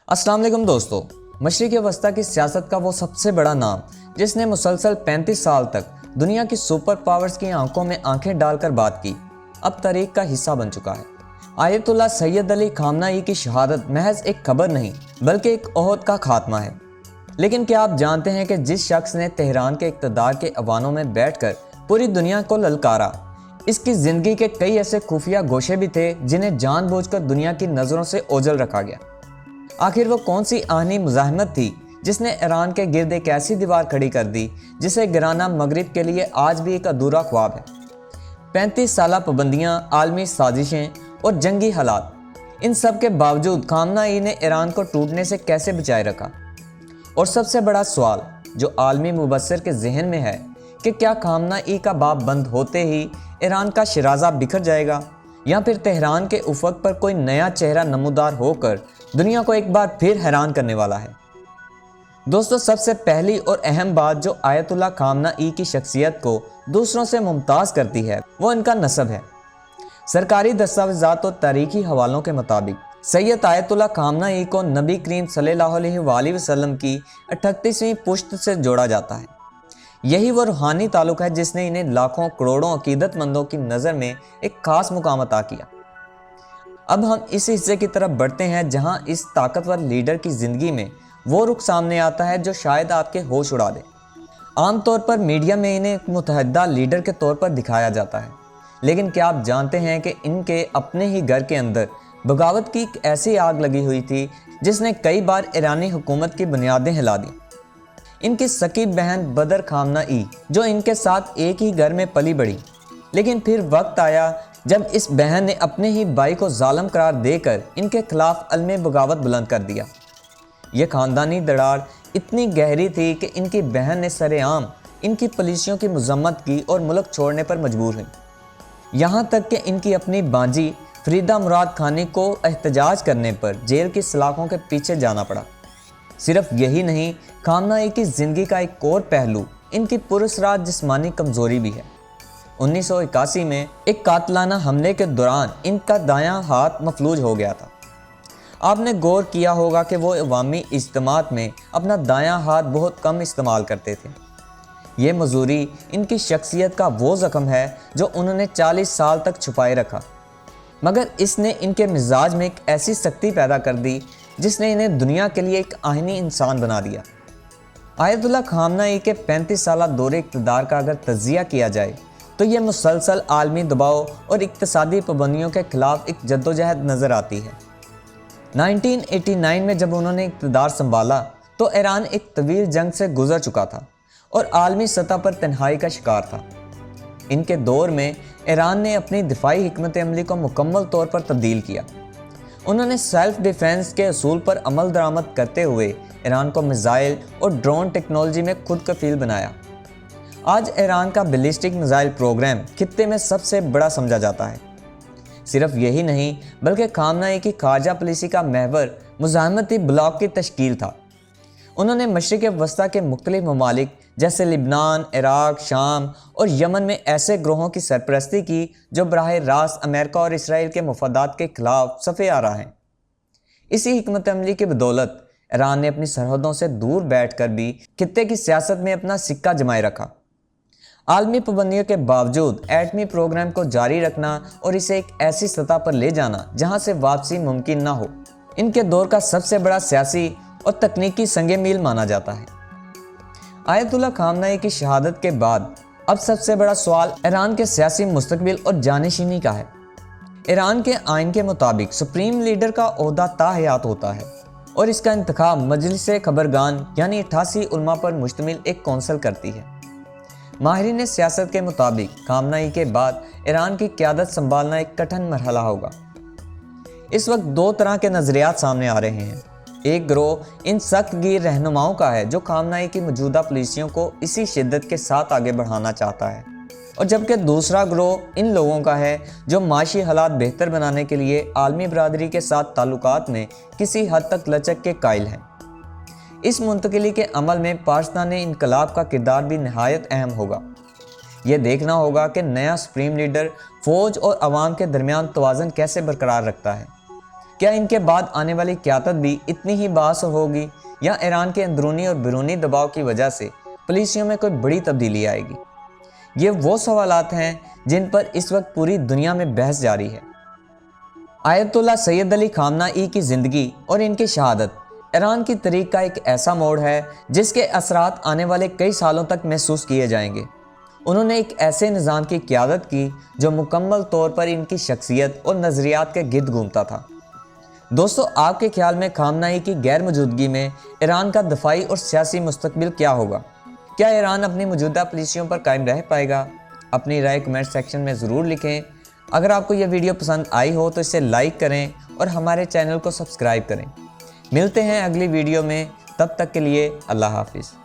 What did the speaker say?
अस्सलाम वालेकुम दोस्तों। मशरिक़ वस्ता की सियासत का वो सबसे बड़ा नाम जिसने मुसलसल 35 साल तक दुनिया की सुपर पावर्स की आंखों में आंखें डालकर बात की, अब तारीख का हिस्सा बन चुका है। आयतुल्लाह सैयद अली खामनाई की शहादत महज एक खबर नहीं बल्कि एक ओहद का खात्मा है। लेकिन क्या आप जानते हैं कि जिस शख्स ने तेहरान के इक़्तिदार के अवानों में बैठकर पूरी दुनिया को ललकारा, इसकी ज़िंदगी के कई ऐसे खुफिया गोशे भी थे जिन्हें जानबूझकर दुनिया की नज़रों से ओझल रखा गया। आखिर वो कौन सी आहनी मुज़ाहमत थी जिसने ईरान के गिर्द एक ऐसी दीवार खड़ी कर दी जिसे गिराना मगरिब के लिए आज भी एक अधूरा ख्वाब है। 35 साला पाबंदियाँ, आलमी साजिशें और जंगी हालात, इन सब के बावजूद खामनाई ने ईरान को टूटने से कैसे बचाए रखा। और सबसे बड़ा सवाल जो आलमी मुबस्सिर के जहन में है कि क्या खामनाई का बाब बंद होते ही ईरान का शिराजा बिखर जाएगा या फिर तेहरान के उफक पर कोई नया चेहरा नमूदार होकर दुनिया को एक बार फिर हैरान करने वाला है। दोस्तों, सबसे पहली और अहम बात जो आयतुल्लाह खामनाई की शख्सियत को दूसरों से मुमताज़ करती है वो इनका नसब है। सरकारी दस्तावेज़ात और तारीखी हवालों के मुताबिक सैयद आयतुल्लाह खामनाई को नबी करीम सल्लल्लाहु अलैहि वसल्लम की 38वीं पुश्त से जोड़ा जाता है। यही वो रूहानी ताल्लुक़ है जिसने इन्हें लाखों करोड़ों अकीदतमंदों की नज़र में एक ख़ास मुकाम अता किया। अब हम इस हिस्से की तरफ बढ़ते हैं जहां इस ताकतवर लीडर की ज़िंदगी में वो रुख सामने आता है जो शायद आपके होश उड़ा दे। आमतौर पर मीडिया में इन्हें एक मुतहद्दा लीडर के तौर पर दिखाया जाता है, लेकिन क्या आप जानते हैं कि इनके अपने ही घर के अंदर बगावत की एक ऐसी आग लगी हुई थी जिसने कई बार ईरानी हुकूमत की बुनियादें हिला दी। इनकी सकीब बहन बदर खामनाई जो इनके साथ एक ही घर में पली बढ़ी, लेकिन फिर वक्त आया जब इस बहन ने अपने ही भाई को जालिम करार देकर इनके खिलाफ अलमे बगावत बुलंद कर दिया। यह ख़ानदानी दरार इतनी गहरी थी कि इनकी बहन ने सरेआम इनकी पॉलिसियों की मजम्मत की और मुल्क छोड़ने पर मजबूर हुई। यहाँ तक कि इनकी अपनी बांजी फरीदा मुराद खानी को एहतजाज करने पर जेल की सलाखों के पीछे जाना पड़ा। सिर्फ यही नहीं, खामनाई की ज़िंदगी का एक और पहलू इनकी पुरस्रार जिस्मानी कमज़ोरी भी है। 1981 में एक कातलाना हमले के दौरान इनका दायां हाथ मफलूज हो गया था। आपने गौर किया होगा कि वो अवामी इज्तिमात में अपना दायां हाथ बहुत कम इस्तेमाल करते थे। ये मजूरी इनकी शख्सियत का वो ज़ख्म है जो उन्होंने 40 साल तक छुपाए रखा, मगर इसने इनके मिजाज में एक ऐसी सख्ती पैदा कर दी जिसने इन्हें दुनिया के लिए एक आईनी इंसान बना दिया। आयतुल्लाह खामनाई के 35 साला दौरे इक़्तिदार का अगर तज़किया किया जाए तो ये मुसलसल आलमी दबाव और इक़्तिसादी पाबंदियों के खिलाफ एक जद्दोजहद नज़र आती है। 1989 में जब उन्होंने इक़्तिदार संभाला तो ईरान एक तवील जंग से गुजर चुका था और आलमी सतह पर तन्हाई का शिकार था। इनके दौर में ईरान ने अपनी दिफाई हिकमत अमली को मुकम्मल तौर पर तब्दील किया। उन्होंने सेल्फ डिफेंस के असूल पर अमल दरामद करते हुए ईरान को मिसाइल और ड्रोन टेक्नोलॉजी में खुद कफील बनाया। आज ईरान का बैलिस्टिक मिसाइल प्रोग्राम खित्ते में सबसे बड़ा समझा जाता है। सिर्फ यही नहीं बल्कि खामनाई की खारजा पॉलिसी का महवर मुज़ाहमती ब्लॉक की तश्कील था। उन्होंने मशरिक़ वस्ता के मुख्तलिफ ममालिक जैसे लिबनान, इराक, शाम और यमन में ऐसे ग्रोहों की सरपरस्ती की जो बराह रास्त अमेरिका और इसराइल के मफादात के खिलाफ सफ़े आ रहा है। इसी हिकमत अमली की बदौलत ईरान ने अपनी सरहदों से दूर बैठकर भी खित्ते की सियासत में अपना सिक्का जमाए रखा। आलमी पाबंदियों के बावजूद एटमी प्रोग्राम को जारी रखना और इसे एक ऐसी सतह पर ले जाना जहां से वापसी मुमकिन ना हो, इनके दौर का सबसे बड़ा सियासी और तकनीकी संगे मील माना जाता है। आयतुल्लाह खामनाई की शहादत के बाद अब सबसे बड़ा सवाल ईरान के सियासी मुस्तकबिल और जानशीनी का है। ईरान के आइन के मुताबिक सुप्रीम लीडर का ओहदा ताहयात होता है और इसका इंतखाब मजलिस खबरगान यानी 88 उलमा पर मुश्तमिल एक कौंसल करती है। माहिरीन सियासत के मुताबिक खामनाई के बाद ईरान की क़यादत संभालना एक कठिन मरहला होगा। इस वक्त दो तरह के नज़रियात सामने आ रहे हैं। एक गिरोह इन सख्त गिर रहनुमाओं का है जो खामनाई की मौजूदा पॉलिसियों को इसी शिद्दत के साथ आगे बढ़ाना चाहता है, और जबकि दूसरा गिरोह इन लोगों का है जो माशी हालात बेहतर बनाने के लिए आलमी बरादरी के साथ ताल्लुकात में किसी हद तक लचक के कायल हैं। इस मुंतकिली के अमल में पाकिस्तानी इनकलाब का किरदार भी नहायत अहम होगा। यह देखना होगा कि नया सुप्रीम लीडर फ़ौज और अवाम के दरमियान तवाज़ुन कैसे बरकरार रखता है, کیا ان کے بعد آنے والی قیادت بھی اتنی ہی بااثر ہوگی یا ایران کے اندرونی اور بیرونی دباؤ کی وجہ سے پالیسیوں میں کوئی بڑی تبدیلی آئے گی؟ یہ وہ سوالات ہیں جن پر اس وقت پوری دنیا میں بحث جاری ہے۔ آیت اللہ سید علی خامنہ ای کی زندگی اور ان کی شہادت ایران کی تاریخ کا ایک ایسا موڑ ہے جس کے اثرات آنے والے کئی سالوں تک محسوس کیے جائیں گے۔ انہوں نے ایک ایسے نظام کی قیادت کی جو مکمل طور پر ان کی شخصیت اور نظریات کے گرد گھومتا تھا۔ دوستو، آپ کے خیال میں خامنہ ای کی غیر موجودگی میں ایران کا دفاعی اور سیاسی مستقبل کیا ہوگا؟ کیا ایران اپنی موجودہ پالیسیوں پر قائم رہ پائے گا؟ اپنی رائے کمنٹ سیکشن میں ضرور لکھیں۔ اگر آپ کو یہ ویڈیو پسند آئی ہو تو اسے لائک کریں اور ہمارے چینل کو سبسکرائب کریں۔ ملتے ہیں اگلی ویڈیو میں، تب تک کے لیے اللہ حافظ۔